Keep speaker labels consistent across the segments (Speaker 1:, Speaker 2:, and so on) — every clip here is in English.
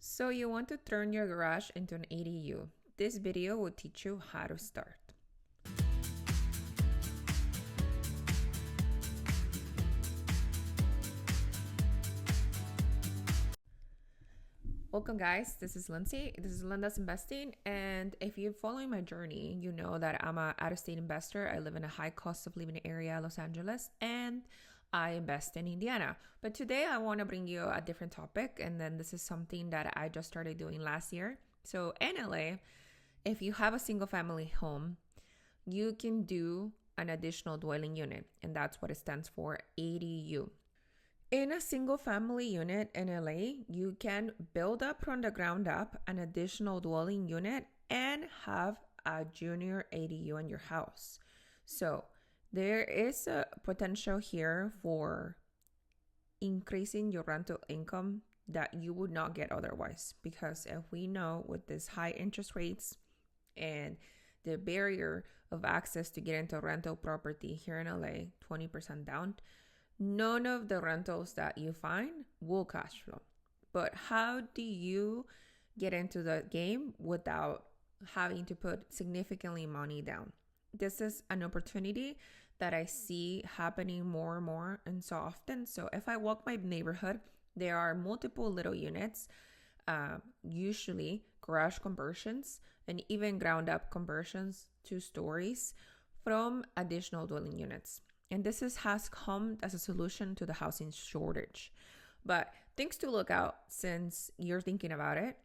Speaker 1: So you want to turn your garage into an ADU. This video will teach you how to start. Welcome guys, this is Lindsay. This is Linda's Investing, and if you're following my journey, you know that I'm an out-of-state investor. I live in a high cost of living area, Los Angeles, and I invest in Indiana. But today I want to bring you a different topic, and then this is something that I just started doing last year. So in LA, if you have a single family home, you can do an additional dwelling unit, and that's what it stands for, ADU. In a single family unit in LA, you can build up from the ground up an additional dwelling unit and have a junior ADU in your house. So there is a potential here for increasing your rental income that you would not get otherwise. Because if we know with this high interest rates and the barrier of access to get into rental property here in LA, 20% down, none of the rentals that you find will cash flow. But how do you get into the game without having to put significantly money down? This is an opportunity that I see happening more and more and so often. So if I walk my neighborhood, there are multiple little units, usually garage conversions and even ground up conversions, 2 stories, from additional dwelling units. And this has come as a solution to the housing shortage. But things to look out since you're thinking about it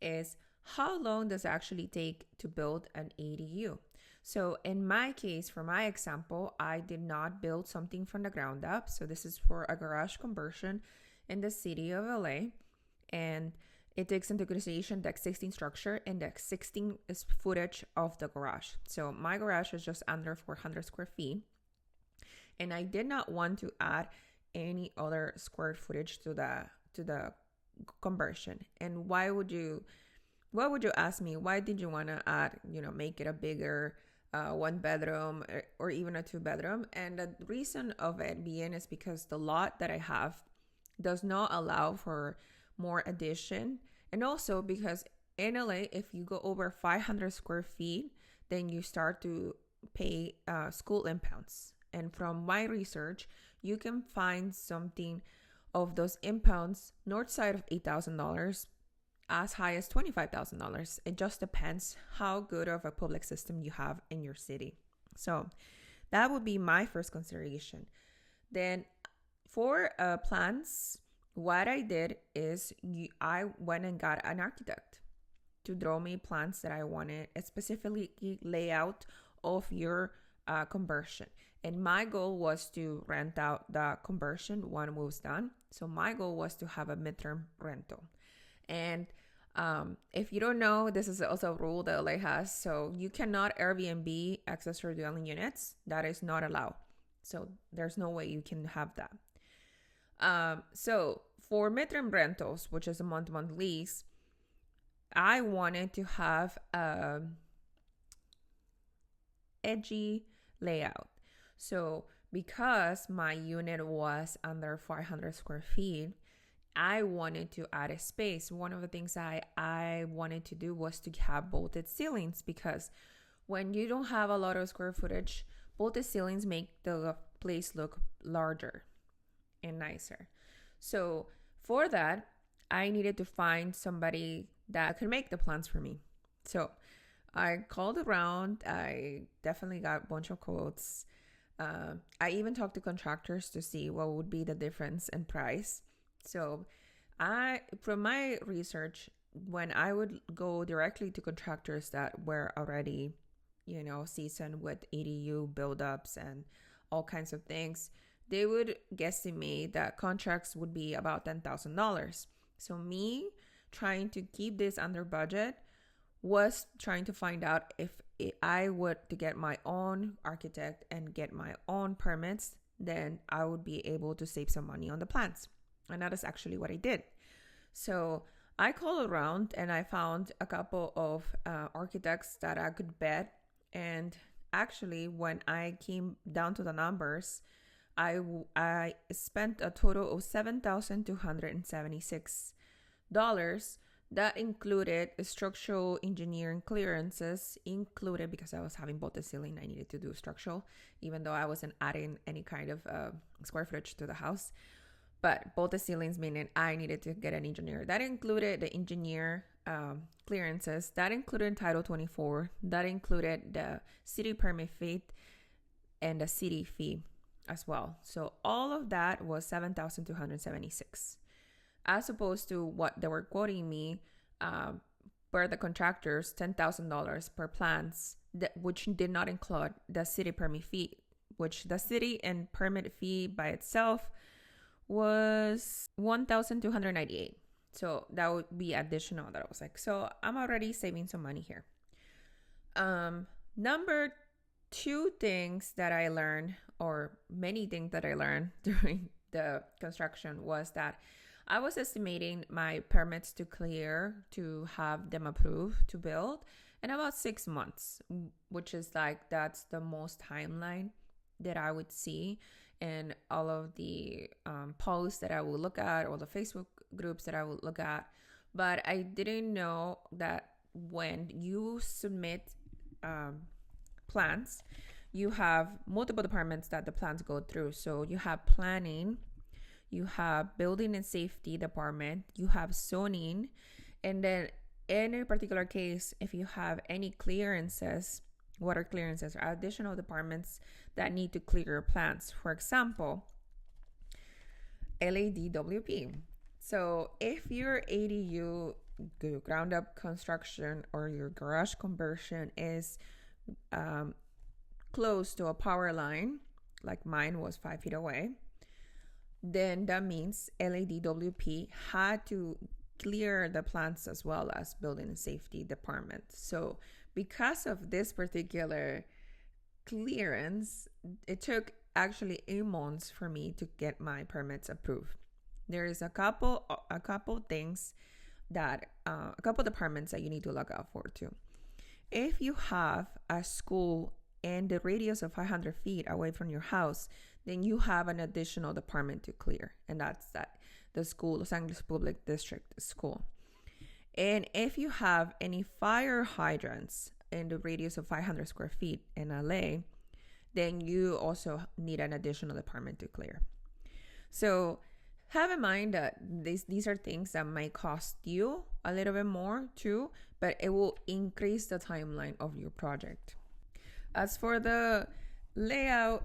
Speaker 1: is how long does it actually take to build an ADU? So in my case, for my example, I did not build something from the ground up. So this is for a garage conversion in the city of LA. And it takes into consideration the existing structure and the existing footage of the garage. So my garage is just under 400 square feet. And I did not want to add any other square footage to the conversion. And what would you ask me? Why did you want to add, make it a bigger 1 bedroom or even a 2 bedroom? And the reason of it being is because the lot that I have does not allow for more addition. And also because in LA, if you go over 500 square feet, then you start to pay school impounds. And from my research, you can find something of those impounds north side of $8,000 as high as $25,000. It just depends how good of a public system you have in your city. So that would be my first consideration. Then for plans, what I did is I went and got an architect to draw me plans that I wanted, specifically layout of your conversion. And my goal was to rent out the conversion when it was done. So my goal was to have a midterm rental. And if you don't know, this is also a rule that LA has. So you cannot Airbnb accessory dwelling units. That is not allowed. So there's no way you can have that. So for midterm rentals, which is a month-to-month lease, I wanted to have a edgy layout. So because my unit was under 500 square feet, I wanted to add a space. One of the things I wanted to do was to have bolted ceilings, because when you don't have a lot of square footage, bolted ceilings make the place look larger and nicer. So for that, I needed to find somebody that could make the plans for me. So I called around. I definitely got a bunch of quotes. I even talked to contractors to see what would be the difference in price. So from my research, when I would go directly to contractors that were already, seasoned with ADU buildups and all kinds of things, they would guesstimate that contracts would be about $10,000. So me trying to keep this under budget was trying to find out if I would to get my own architect and get my own permits, then I would be able to save some money on the plans. And that is actually what I did. So I called around and I found a couple of architects that I could bet. And actually, when I came down to the numbers, I spent a total of $7,276 That included structural engineering clearances, included because I was having both the ceiling, I needed to do structural, even though I wasn't adding any kind of square footage to the house. But both the ceilings, meaning I needed to get an engineer. That included the engineer clearances. That included Title 24. That included the city permit fee and the city fee as well. So all of that was $7,276, as opposed to what they were quoting me per the contractors, $10,000 per plans, which did not include the city permit fee, which the city and permit fee by itself was $1,298. So that would be additional. That I was like, so I'm already saving some money here. Number two things that I learned, or many things that I learned during the construction, was that I was estimating my permits to clear, to have them approved to build, in about 6 months, which is like, that's the most timeline that I would see in all of the posts that I will look at, or the Facebook groups that I will look at. But I didn't know that when you submit plans, you have multiple departments that the plans go through. So you have planning, you have building and safety department, you have zoning, and then in a particular case, if you have any clearances, water clearances, or additional departments that need to clear your plans. For example, LADWP. So if your ADU ground up construction or your garage conversion is close to a power line, like mine was 5 feet away, then that means LADWP had to clear the plants as well as building and safety department. So because of this particular clearance, it took actually 8 months for me to get my permits approved. There is a couple things that a couple departments that you need to look out for too. If you have a school and the radius of 500 feet away from your house, then you have an additional department to clear, and that's the school, Los Angeles Public District School. And if you have any fire hydrants in the radius of 500 square feet in LA, then you also need an additional department to clear. So have in mind that these are things that might cost you a little bit more too, but it will increase the timeline of your project. As for the layout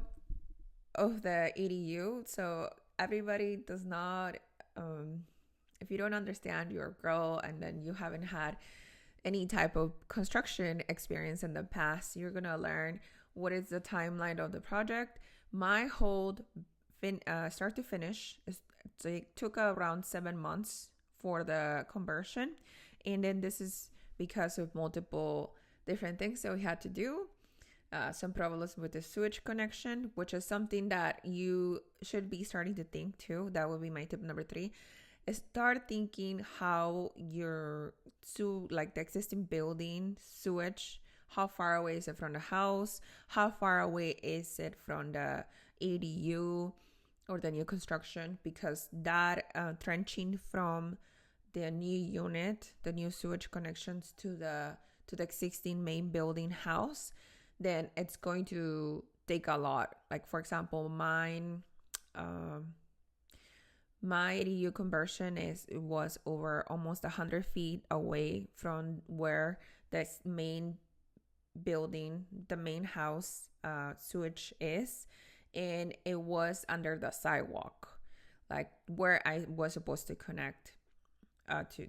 Speaker 1: of the ADU, so everybody does not, if you don't understand, you're a girl and then you haven't had any type of construction experience in the past, you're gonna learn what is the timeline of the project. My whole start to finish, it took around 7 months for the conversion, and then this is because of multiple different things that we had to do. Some problems with the sewage connection, which is something that you should be starting to think too. That would be my tip number 3. Start thinking how your the existing building sewage, how far away is it from the house, how far away is it from the ADU or the new construction, because that trenching from the new unit, the new sewage connections to the existing main building house, then it's going to take a lot. Like for example, mine, my ADU conversion was over almost 100 feet away from where this main building, the main house sewage is, and it was under the sidewalk, like where I was supposed to connect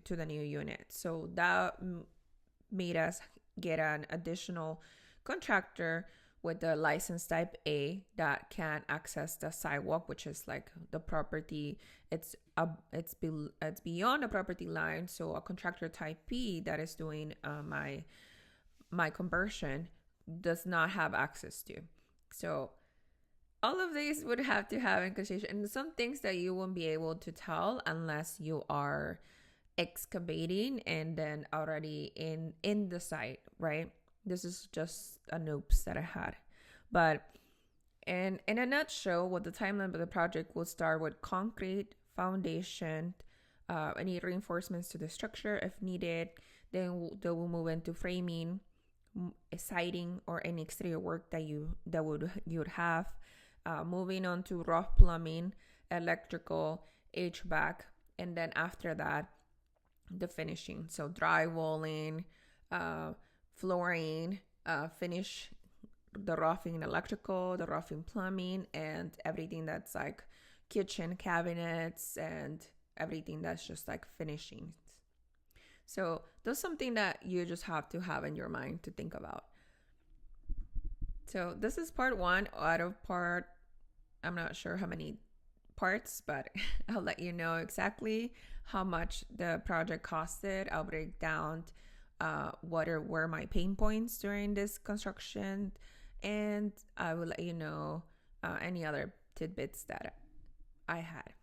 Speaker 1: to the new unit. So that made us get an additional contractor with the license type A that can access the sidewalk, which is like the property. It's beyond the property line. So a contractor type B that is doing my conversion does not have access to. So all of these would have to have in consideration, and some things that you won't be able to tell unless you are excavating and then already in the site, right? This is just a notes that I had. But in a nutshell, what the timeline of the project will start with: concrete foundation, any reinforcements to the structure if needed. Then they will move into framing, siding, or any exterior work that you would have. Moving on to rough plumbing, electrical, HVAC, and then after that, the finishing. So drywalling, flooring, finish the roughing electrical, the roughing plumbing, and everything that's like kitchen cabinets and everything that's just like finishing. So that's something that you just have to have in your mind to think about. So this is part one out of part, I'm not sure how many parts, but I'll let you know exactly how much the project costed. I'll break down what were my pain points during this construction, and I will let you know any other tidbits that I had.